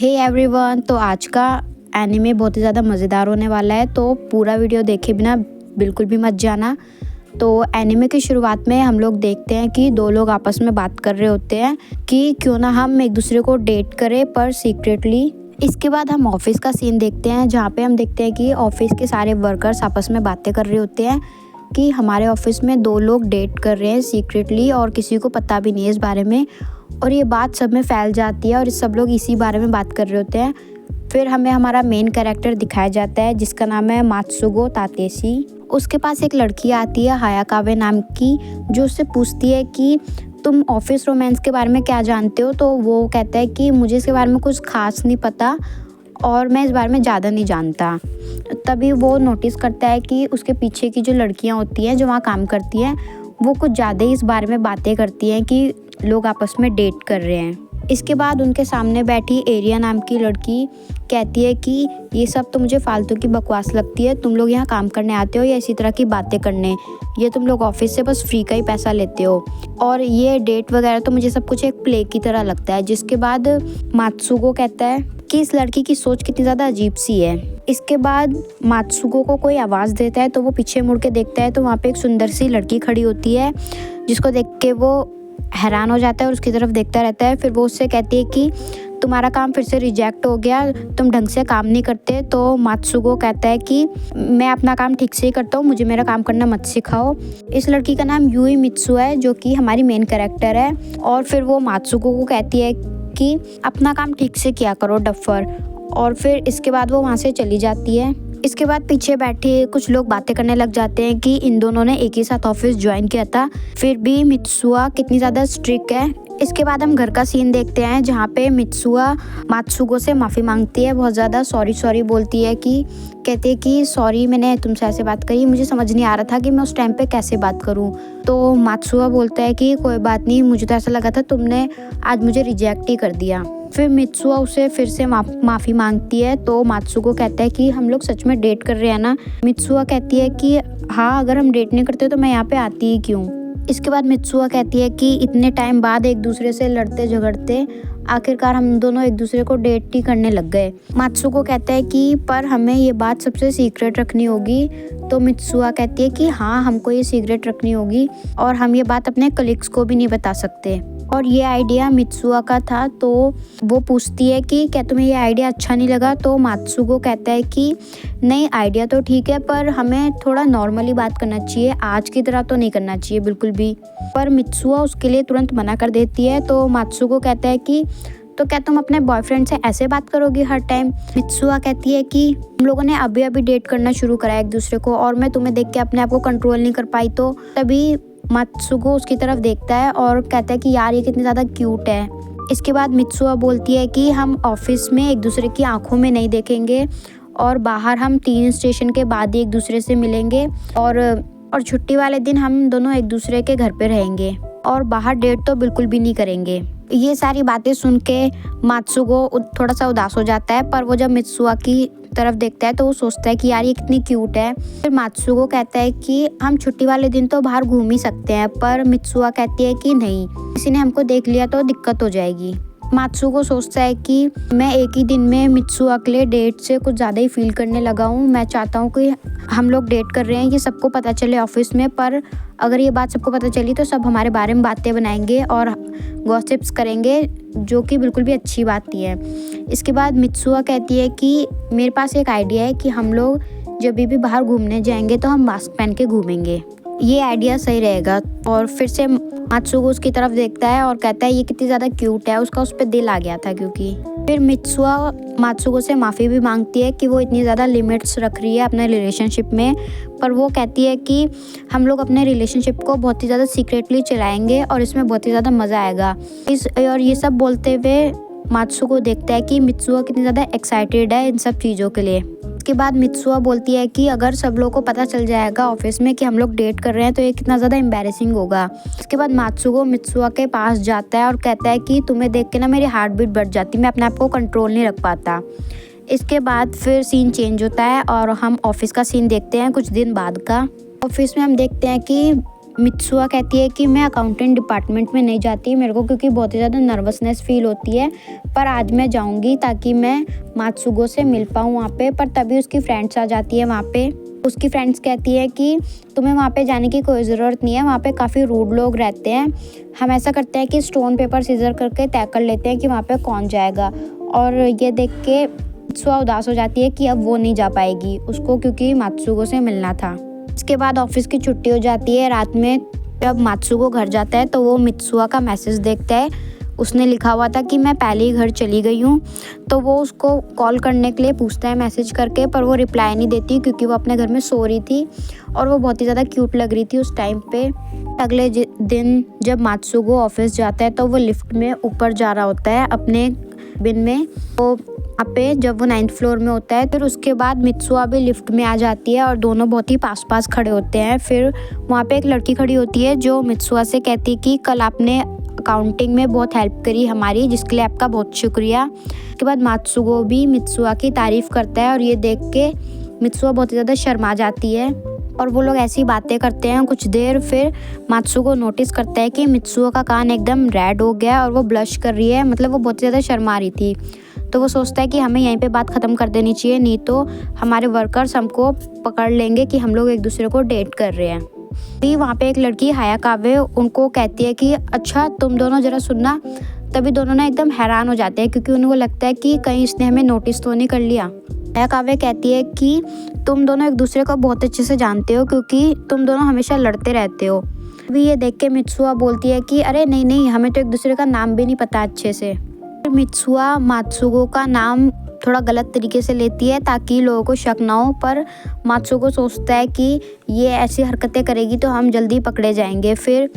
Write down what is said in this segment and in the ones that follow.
Hey everyone, तो आज का एनीमे बहुत ही ज़्यादा मज़ेदार होने वाला है, तो पूरा वीडियो देखे बिना बिल्कुल भी मत जाना। तो एनीमे की शुरुआत में हम लोग देखते हैं कि दो लोग आपस में बात कर रहे होते हैं कि क्यों ना हम एक दूसरे को डेट करें पर सीक्रेटली। इसके बाद हम ऑफिस का सीन देखते हैं जहाँ पे हम देखते हैं कि ऑफिस के सारे वर्कर्स आपस में बातें कर रहे होते हैं कि हमारे ऑफिस में दो लोग डेट कर रहे हैं सीक्रेटली और किसी को पता भी नहीं है इस बारे में। और ये बात सब में फैल जाती है और सब लोग इसी बारे में बात कर रहे होते हैं। फिर हमें हमारा मेन कैरेक्टर दिखाया जाता है जिसका नाम है मात्सुगो तातेशी। उसके पास एक लड़की आती है हायाकावे नाम की, जो उससे पूछती है कि तुम ऑफिस रोमांस के बारे में क्या जानते हो। तो वो कहता है कि मुझे इसके बारे में कुछ खास नहीं पता और मैं इस बारे में ज़्यादा नहीं जानता। तभी वो नोटिस करता है कि उसके पीछे की जो लड़कियां होती हैं जो वहाँ काम करती हैं वो कुछ ज़्यादा ही इस बारे में बातें करती हैं कि लोग आपस में डेट कर रहे हैं। इसके बाद उनके सामने बैठी एरिया नाम की लड़की कहती है कि ये सब तो मुझे फालतू की बकवास लगती है, तुम लोग यहाँ काम करने आते हो या इसी तरह की बातें करने, ये तुम लोग ऑफिस से बस फ्री का ही पैसा लेते हो और ये डेट वगैरह तो मुझे सब कुछ एक प्ले की तरह लगता है। जिसके बाद मात्सुगो कहता है कि इस लड़की की सोच कितनी ज़्यादा अजीब सी है। इसके बाद मात्सुगो को कोई आवाज़ देता है तो वो पीछे मुड़ के देखता है तो वहाँ पे एक सुंदर सी लड़की खड़ी होती है जिसको देख के वो हैरान हो जाता है और उसकी तरफ देखता रहता है। फिर वो उससे कहती है कि तुम्हारा काम फिर से रिजेक्ट हो गया, तुम ढंग से काम नहीं करते। तो मात्सुगो कहता है कि मैं अपना काम ठीक से ही करता हूँ, मुझे मेरा काम करना मत सिखाओ। इस लड़की का नाम यूई मित्सु है जो कि हमारी मेन कैरेक्टर है। और फिर वो मात्सुगो को कहती है कि अपना काम ठीक से किया करो डफर। और फिर इसके बाद वो वहाँ से चली जाती है। इसके बाद पीछे बैठे कुछ लोग बातें करने लग जाते हैं कि इन दोनों ने एक ही साथ ऑफिस ज्वाइन किया था, फिर भी मित्सुआ कितनी ज़्यादा स्ट्रिक्ट है। इसके बाद हम घर का सीन देखते हैं जहाँ पे मित्सुआ मात्सुगो से माफ़ी मांगती है, बहुत ज़्यादा सॉरी बोलती है कि कहते हैं कि सॉरी मैंने तुमसे ऐसे बात करी, मुझे समझ नहीं आ रहा था कि मैं उस टाइम पे कैसे बात करूँ। तो मात्सुआ बोलता है कि कोई बात नहीं, मुझे तो ऐसा लगा था तुमने आज मुझे रिजेक्ट ही कर दिया। फिर मित्सुआ उसे फिर से माफ़ी मांगती है तो मात्सुगो कहता है कि हम लोग सच में डेट कर रहे हैं ना। मित्सुआ कहती है कि हाँ, अगर हम डेट नहीं करते तो मैं यहाँ पे आती ही क्यों। इसके बाद मित्सुआ कहती है कि इतने टाइम बाद एक दूसरे से लड़ते झगड़ते आखिरकार हम दोनों एक दूसरे को डेट ही करने लग गए। मात्सुगो कहता है कि पर हमें ये बात सबसे सीक्रेट रखनी होगी। तो मित्सुआ कहती है कि हाँ, हमको ये सीक्रेट रखनी होगी और हम ये बात अपने कलीग्स को भी नहीं बता सकते। और ये आइडिया मित्सुआ का था तो वो पूछती है कि क्या तुम्हें ये आइडिया अच्छा नहीं लगा। तो मात्सुगो कहता है कि नहीं, आइडिया तो ठीक है पर हमें थोड़ा नॉर्मली बात करना चाहिए, आज की तरह तो नहीं करना चाहिए बिल्कुल भी। पर मित्सुआ उसके लिए तुरंत मना कर देती है। तो मात्सुगो कहता है कि तो क्या तुम अपने बॉयफ्रेंड से ऐसे बात करोगी हर टाइम। मित्सुआ कहती है कि हम लोगों ने अभी अभी डेट करना शुरू करा एक दूसरे को और मैं तुम्हें देख के अपने आप को कंट्रोल नहीं कर पाई। तो तभी मात्सुगो उसकी तरफ देखता है और कहता है कि यार ये कितनी ज़्यादा क्यूट है। इसके बाद मित्सुआ बोलती है कि हम ऑफिस में एक दूसरे की आंखों में नहीं देखेंगे और बाहर हम 3 स्टेशन के बाद ही एक दूसरे से मिलेंगे और छुट्टी वाले दिन हम दोनों एक दूसरे के घर पे रहेंगे और बाहर डेट तो बिल्कुल भी नहीं करेंगे। ये सारी बातें सुन के मात्सुगो थोड़ा सा उदास हो जाता है, पर वो जब मित्सुआ की तरफ देखता है तो वो सोचता है कि यार ये कितनी क्यूट है। फिर मात्सुगो कहता है कि हम छुट्टी वाले दिन तो बाहर घूम ही सकते हैं, पर मित्सुआ कहती है कि नहीं, किसी ने हमको देख लिया तो दिक्कत हो जाएगी। मात्सुगो सोचता है कि मैं एक ही दिन में मित्सुआ के लिए डेट से कुछ ज़्यादा ही फील करने लगा हूँ। मैं चाहता हूँ कि हम लोग डेट कर रहे हैं, ये सबको पता चले ऑफिस में, पर अगर ये बात सबको पता चली तो सब हमारे बारे में बातें बनाएंगे और गॉसिप्स करेंगे, जो कि बिल्कुल भी अच्छी बात नहीं है। इसके बाद मित्सुआ कहती है कि मेरे पास एक आइडिया है कि हम लोग जब भी बाहर घूमने जाएंगे तो हम मास्क पहन के घूमेंगे, ये आइडिया सही रहेगा। और फिर से मात्सुगो उसकी तरफ देखता है और कहता है ये कितनी ज़्यादा क्यूट है, उसका उस पर दिल आ गया था क्योंकि। फिर मित्सुआ मात्सुगो से माफ़ी भी मांगती है कि वो इतनी ज़्यादा लिमिट्स रख रही है अपने रिलेशनशिप में, पर वो कहती है कि हम लोग अपने रिलेशनशिप को बहुत ही ज़्यादा सीक्रेटली चलाएंगे और इसमें बहुत ही ज़्यादा मज़ा आएगा। और ये सब बोलते हुए मात्सुगो देखता है कि मित्सुआ कितनी ज़्यादा एक्साइटेड है इन सब चीज़ों के लिए। इसके बाद मित्सुआ बोलती है कि अगर सब लोगों को पता चल जाएगा ऑफिस में कि हम लोग डेट कर रहे हैं तो ये कितना ज़्यादा एम्बैरेसिंग होगा। इसके बाद मात्सुगो मित्सुआ के पास जाता है और कहता है कि तुम्हें देख के ना मेरी हार्ट बीट बढ़ जाती, मैं अपने आप को कंट्रोल नहीं रख पाता। इसके बाद फिर सीन चेंज होता है और हम ऑफिस का सीन देखते हैं कुछ दिन बाद का। ऑफिस में हम देखते हैं कि मित्सुआ कहती है कि मैं अकाउंटेंट डिपार्टमेंट में नहीं जाती मेरे को, क्योंकि बहुत ही ज़्यादा नर्वसनेस फील होती है, पर आज मैं जाऊंगी ताकि मैं मात्सुगो से मिल पाऊँ वहाँ पे। पर तभी उसकी फ्रेंड्स आ जाती है वहाँ पे। उसकी फ्रेंड्स कहती है कि तुम्हें वहाँ पे जाने की कोई ज़रूरत नहीं है, वहाँ पे काफ़ी रूड लोग रहते हैं। हम ऐसा करते हैं कि स्टोन पेपर सीजर करके तय कर लेते हैं कि वहाँ पे कौन जाएगा। और ये देख के मित्सुआ उदास हो जाती है कि अब वो नहीं जा पाएगी उसको, क्योंकि मात्सुगो से मिलना था। इसके बाद ऑफिस की छुट्टी हो जाती है। रात में जब मात्सुगो घर जाता है तो वो मित्सुआ का मैसेज देखता है। उसने लिखा हुआ था कि मैं पहले ही घर चली गई हूँ। तो वो उसको कॉल करने के लिए पूछता है मैसेज करके, पर वो रिप्लाई नहीं देती क्योंकि वो अपने घर में सो रही थी और वो बहुत ही ज़्यादा क्यूट लग रही थी उस टाइम पे। अगले दिन जब मात्सुगो ऑफिस जाता है तो वो लिफ्ट में ऊपर जा रहा होता है अपने बिन में। तो वहाँ पे जब वो 9th फ्लोर में होता है, फिर उसके बाद मित्सुआ भी लिफ्ट में आ जाती है और दोनों बहुत ही पास पास खड़े होते हैं। फिर वहाँ पे एक लड़की खड़ी होती है जो मित्सुआ से कहती है कि कल आपने अकाउंटिंग में बहुत हेल्प करी हमारी, जिसके लिए आपका बहुत शुक्रिया। उसके बाद मात्सुगो भी मित्सुआ की तारीफ़ करता है और ये देख के मित्सुआ बहुत ही ज़्यादा शर्मा जाती है और वो लोग ऐसी बातें करते हैं कुछ देर। फिर मात्सुगो नोटिस करता है कि मित्सुआ का कान एकदम रेड हो गया और वो ब्लश कर रही है, मतलब वो बहुत ज़्यादा शर्मा रही थी। तो वो सोचता है कि हमें यहीं पे बात ख़त्म कर देनी चाहिए, नहीं तो हमारे वर्कर्स हमको पकड़ लेंगे कि हम लोग एक दूसरे को डेट कर रहे हैं। तभी वहाँ पे एक लड़की हायाकावे उनको कहती है कि अच्छा तुम दोनों ज़रा सुनना। तभी दोनों ना एकदम हैरान हो जाते हैं क्योंकि उनको लगता है कि कहीं इसने हमें नोटिस तो नहीं कर लिया। हायाकावे कहती है कि तुम दोनों एक दूसरे को बहुत अच्छे से जानते हो क्योंकि तुम दोनों हमेशा लड़ते रहते हो। अभी ये देख के मित्सुआ बोलती है कि अरे नहीं नहीं, हमें तो एक दूसरे का नाम भी नहीं पता अच्छे से। मित्सुआ मात्सुगो का नाम थोड़ा गलत तरीके से लेती है ताकि लोगों को शक ना हो, पर मात्सुगो सोचता है कि ये ऐसी हरकतें करेगी तो हम जल्दी पकड़े जाएंगे। फिर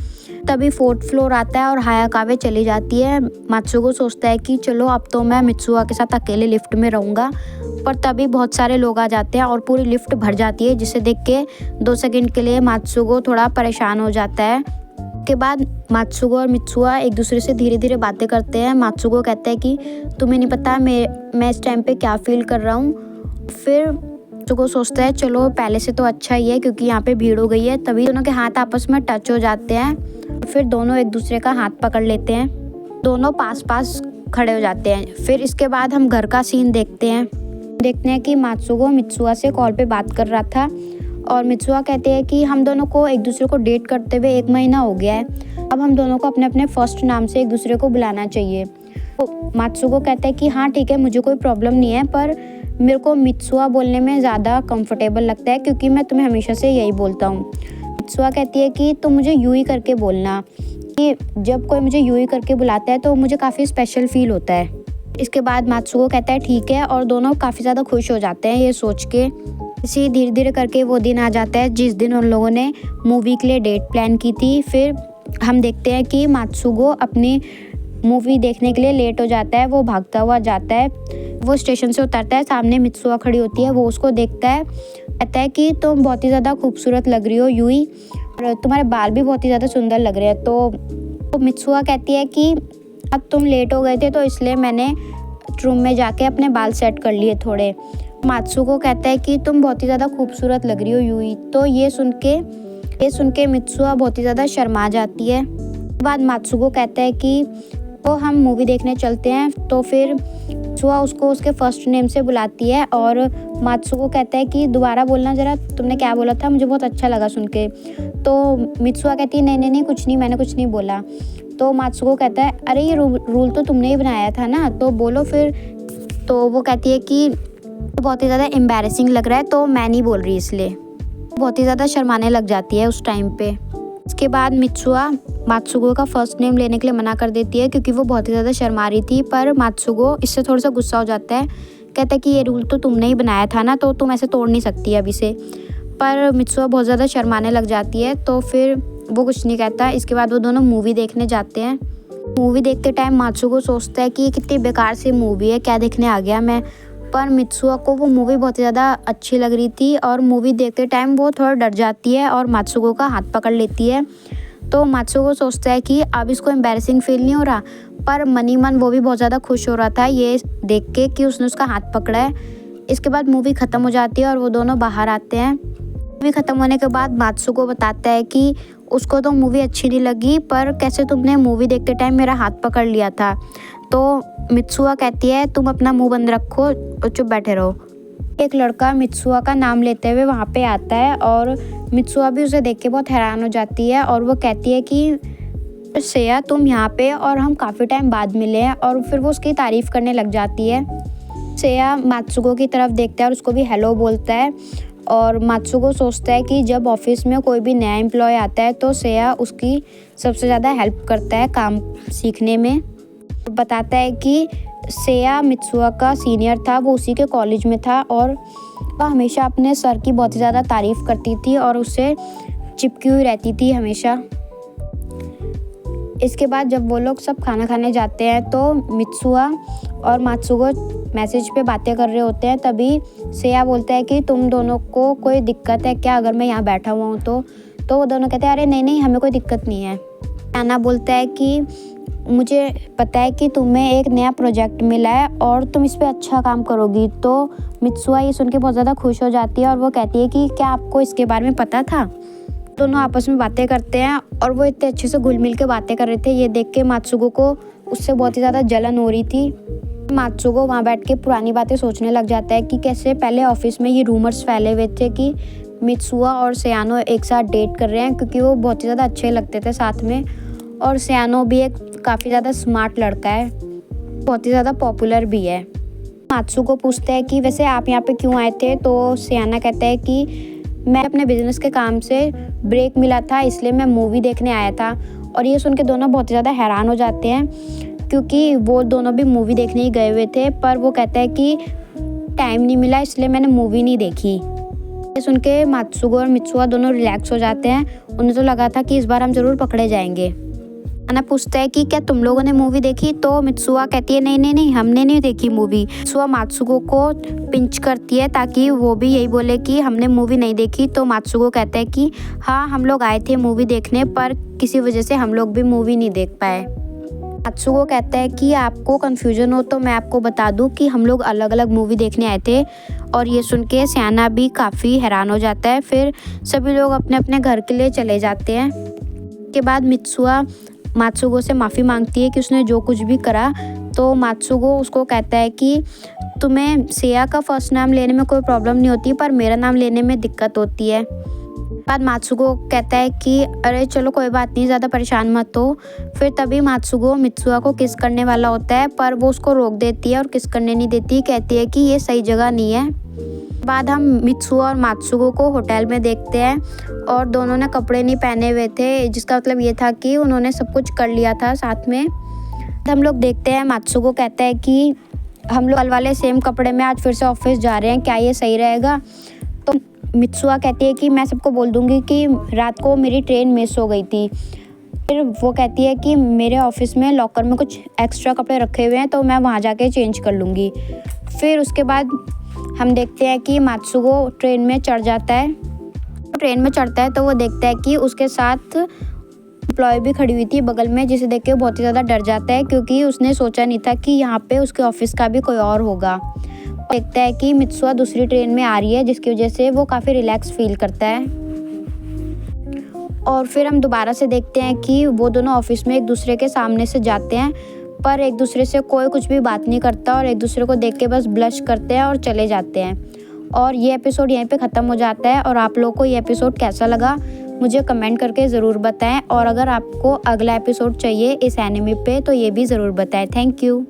तभी 4th फ्लोर आता है और हायाकावे चली जाती है। मात्सुगो सोचता है कि चलो अब तो मैं मित्सुआ के साथ अकेले लिफ्ट में रहूँगा, पर तभी बहुत सारे लोग आ जाते हैं और पूरी लिफ्ट भर जाती है, जिसे देख के 2 सेकंड के लिए मात्सुगो थोड़ा परेशान हो जाता है। के बाद मात्सुगो और मित्सुआ एक दूसरे से धीरे धीरे बातें करते हैं। मात्सुगो कहता है कि तुम्हें नहीं पता मैं इस टाइम पे क्या फील कर रहा हूँ। फिर मात्सुगो सोचता है चलो पहले से तो अच्छा ही है क्योंकि यहाँ पे भीड़ हो गई है। तभी दोनों के हाथ आपस में टच हो जाते हैं। फिर दोनों एक दूसरे का हाथ पकड़ लेते हैं, दोनों पास पास खड़े हो जाते हैं। फिर इसके बाद हम घर का सीन देखते हैं कि मात्सुगो मित्सुआ से कॉल पे बात कर रहा था और मित्सुआ कहते हैं कि हम दोनों को एक दूसरे को डेट करते हुए 1 महीना हो गया है, अब हम दोनों को अपने अपने फर्स्ट नाम से एक दूसरे को बुलाना चाहिए। तो मात्सुगो कहता है कि हाँ ठीक है, मुझे कोई प्रॉब्लम नहीं है, पर मेरे को मित्सुआ बोलने में ज़्यादा कंफर्टेबल लगता है क्योंकि मैं तुम्हें हमेशा से यही बोलता हूँ। मित्सुआ कहती है कि तुम मुझे यूई करके बोलना, कि जब कोई मुझे यूई करके बुलाता है तो मुझे काफ़ी स्पेशल फील होता है। इसके बाद मात्सुगो कहता है ठीक है और दोनों काफ़ी ज़्यादा खुश हो जाते हैं ये सोच के। इसी धीरे धीरे करके वो दिन आ जाता है जिस दिन उन लोगों ने मूवी के लिए डेट प्लान की थी। फिर हम देखते हैं कि मात्सुगो अपनी मूवी देखने के लिए लेट हो जाता है। वो भागता हुआ जाता है, वो स्टेशन से उतरता है, सामने मित्सुआ खड़ी होती है। वो उसको देखता है, कहता है कि तुम बहुत ही ज़्यादा खूबसूरत लग रही हो यूई, और तुम्हारे बाल भी बहुत ही ज़्यादा सुंदर लग रहे हैं। तो मित्सुआ कहती है कि अब तुम लेट हो गए थे तो इसलिए मैंने रूम में जाके अपने बाल सेट कर लिए थोड़े। मात्सुगो कहता है कि तुम बहुत ही ज़्यादा खूबसूरत लग रही हो यूई। तो ये सुन के मित्सुआ बहुत ही ज़्यादा शर्मा जाती है। बाद मात्सुगो कहता है कि तो हम मूवी देखने चलते हैं। तो फिर मित्सुआ उसको उसके फर्स्ट नेम से बुलाती है और मात्सुगो कहता है कि दोबारा बोलना ज़रा, तुमने क्या बोला था, मुझे बहुत अच्छा लगा सुन के। तो मित्सुआ कहती है नहीं कुछ नहीं, मैंने कुछ नहीं बोला। तो मात्सुगो कहता है अरे ये रूल तो तुमने ही बनाया था ना, तो बोलो फिर। तो वो कहती है कि बहुत ही ज़्यादा एम्बैरेसिंग लग रहा है तो मैं नहीं बोल रही, इसलिए बहुत ही ज़्यादा शर्माने लग जाती है उस टाइम पे। इसके बाद मित्सुआ मात्सुगो का फर्स्ट नेम लेने के लिए मना कर देती है क्योंकि वो बहुत ही ज़्यादा शर्मा रही थी, पर मात्सुगो इससे थोड़ा सा गुस्सा हो जाता है, कहता है कि ये रूल तो तुमने ही बनाया था ना, तो तुम ऐसे तोड़ नहीं सकती अभी से। पर मित्सुआ बहुत ज़्यादा शर्माने लग जाती है तो फिर वो कुछ नहीं कहता। इसके बाद वो दोनों मूवी देखने जाते हैं। मूवी देखते टाइम मात्सुगो सोचता है कि ये कितनी बेकार सी मूवी है, क्या देखने आ गया मैं। पर मित्सुआ को वो मूवी बहुत ही ज़्यादा अच्छी लग रही थी और मूवी देखते टाइम वो थोड़ा डर जाती है और मात्सुगो का हाथ पकड़ लेती है। तो मात्सुगो सोचता है कि अब इसको एम्बैरेसिंग फील नहीं हो रहा, पर मनी मन वो भी बहुत ज़्यादा खुश हो रहा था ये देख के कि उसने उसका हाथ पकड़ा है। इसके बाद मूवी ख़त्म हो जाती है और वो दोनों बाहर आते हैं। मूवी ख़त्म होने के बाद मात्सुगो बताता है कि उसको तो मूवी अच्छी नहीं लगी, पर कैसे तुमने मूवी देखते टाइम मेरा हाथ पकड़ लिया था। तो मित्सुआ कहती है तुम अपना मुंह बंद रखो और चुप बैठे रहो। एक लड़का मित्सुआ का नाम लेते हुए वहाँ पे आता है और मित्सुआ भी उसे देख के बहुत हैरान हो जाती है और वो कहती है कि सेया तुम यहाँ पे और हम काफ़ी टाइम बाद मिले हैं, और फिर वो उसकी तारीफ़ करने लग जाती है। सेया मात्सुको की तरफ देखता है और उसको भी हेलो बोलता है, और मात्सुको सोचता है कि जब ऑफिस में कोई भी नया एम्प्लॉय आता है तो सेया उसकी सबसे ज़्यादा हेल्प करता है काम सीखने में। बताता है कि सेया मित्सुआ का सीनियर था, वो उसी के कॉलेज में था और वह हमेशा अपने सर की बहुत ही ज़्यादा तारीफ़ करती थी और उससे चिपकी हुई रहती थी हमेशा। इसके बाद जब वो लोग सब खाना खाने जाते हैं तो मित्सुआ और मात्सुको मैसेज पे बातें कर रहे होते हैं। तभी सेया बोलता है कि तुम दोनों को कोई दिक्कत है क्या अगर मैं यहाँ बैठा हुआ हूँ तो वो दोनों कहते हैं अरे नहीं हमें कोई दिक्कत नहीं है। आना बोलता है कि मुझे पता है कि तुम्हें एक नया प्रोजेक्ट मिला है और तुम इस पे अच्छा काम करोगी। तो मित्सुआ ये सुन के बहुत ज़्यादा खुश हो जाती है और वो कहती है कि क्या आपको इसके बारे में पता था। दोनों आपस में बातें करते हैं और वो इतने अच्छे से घुल मिल के बातें कर रहे थे, ये देख के मात्सुको को उससे बहुत ही ज़्यादा जलन हो रही थी। मात्सुको वहाँ बैठ के पुरानी बातें सोचने लग जाता है कि कैसे पहले ऑफिस में ये रूमर्स फैले हुए थे कि मित्सुआ और सेयानो एक साथ डेट कर रहे हैं, क्योंकि वो बहुत ही ज़्यादा अच्छे लगते थे साथ में, और सेयानो भी एक काफ़ी ज़्यादा स्मार्ट लड़का है, बहुत ही ज़्यादा पॉपुलर भी है। मात्सुको पूछता है कि वैसे आप यहाँ पे क्यों आए थे। तो सेयाना कहता है कि मैं अपने बिजनेस के काम से ब्रेक मिला था इसलिए मैं मूवी देखने आया था। और ये सुन के दोनों बहुत ज़्यादा हैरान हो जाते हैं, क्योंकि वो दोनों भी मूवी देखने ही गए हुए थे, पर वो कहता है कि टाइम नहीं मिला इसलिए मैंने मूवी नहीं देखी। ये सुन के मात्सुको और मित्सुआ दोनों रिलैक्स हो जाते हैं। उन्हें तो लगा था कि इस बार हम ज़रूर पकड़े जाएंगे। अना पूछता है कि क्या तुम लोगों ने मूवी देखी। तो मित्सुआ कहती है नहीं हमने नहीं देखी मूवी। मित्सुआ मात्सुको को पिंच करती है ताकि वो भी यही बोले कि हमने मूवी नहीं देखी। तो मात्सुको कहता है कि हाँ हम लोग आए थे मूवी देखने, पर किसी वजह से हम लोग भी मूवी नहीं देख पाए। मात्सुको कहता है कि आपको कन्फ्यूजन हो तो मैं आपको बता दूं कि हम लोग अलग अलग मूवी देखने आए थे। और ये सुन के सेयाना भी काफ़ी हैरान हो जाता है। फिर सभी लोग अपने अपने घर के लिए चले जाते हैं। के बाद मित्सुआ मात्सुको से माफ़ी मांगती है कि उसने जो कुछ भी करा। तो मात्सुको उसको कहता है कि तुम्हें सेया का फर्स्ट नाम लेने में कोई प्रॉब्लम नहीं होती, पर मेरा नाम लेने में दिक्कत होती है। बाद मात्सुको कहता है कि अरे चलो कोई बात नहीं, ज़्यादा परेशान मत हो। फिर तभी मात्सुको मित्सुआ को किस करने वाला होता है, पर वो उसको रोक देती है और किस करने नहीं देती, कहती है कि ये सही जगह नहीं है। बाद हम मित्सुआ और मात्सुको को होटल में देखते हैं और दोनों ने कपड़े नहीं पहने हुए थे, जिसका मतलब ये था कि उन्होंने सब कुछ कर लिया था साथ में। हम लोग देखते हैं मात्सुको कहता है कि हम लोग कल वाले सेम कपड़े में आज फिर से ऑफिस जा रहे हैं, क्या ये सही रहेगा। तो मित्सुआ कहती है कि मैं सबको बोल दूंगी कि रात को मेरी ट्रेन मिस हो गई थी। फिर वो कहती है कि मेरे ऑफिस में लॉकर में कुछ एक्स्ट्रा कपड़े रखे हुए हैं तो मैं वहाँ जाके चेंज कर लूँगी। फिर उसके बाद हम देखते हैं कि मात्सुको ट्रेन में चढ़ जाता है। ट्रेन में चढ़ता है तो वो देखता है कि उसके साथ एम्प्लॉय भी खड़ी हुई थी बगल में, जिसे देख के बहुत ही ज़्यादा डर जाता है, क्योंकि उसने सोचा नहीं था कि यहाँ पे उसके ऑफिस का भी कोई और होगा। देखता है कि मित्सुआ दूसरी ट्रेन में आ रही है, जिसकी वजह से वो काफ़ी रिलैक्स फील करता है। और फिर हम दोबारा से देखते हैं कि वो दोनों ऑफिस में एक दूसरे के सामने से जाते हैं, पर एक दूसरे से कोई कुछ भी बात नहीं करता और एक दूसरे को देख के बस ब्लश करते हैं और चले जाते हैं। और ये एपिसोड यहीं पे ख़त्म हो जाता है। और आप लोगों को ये एपिसोड कैसा लगा मुझे कमेंट करके ज़रूर बताएं, और अगर आपको अगला एपिसोड चाहिए इस एनिमे पे तो ये भी ज़रूर बताएं। Thank you.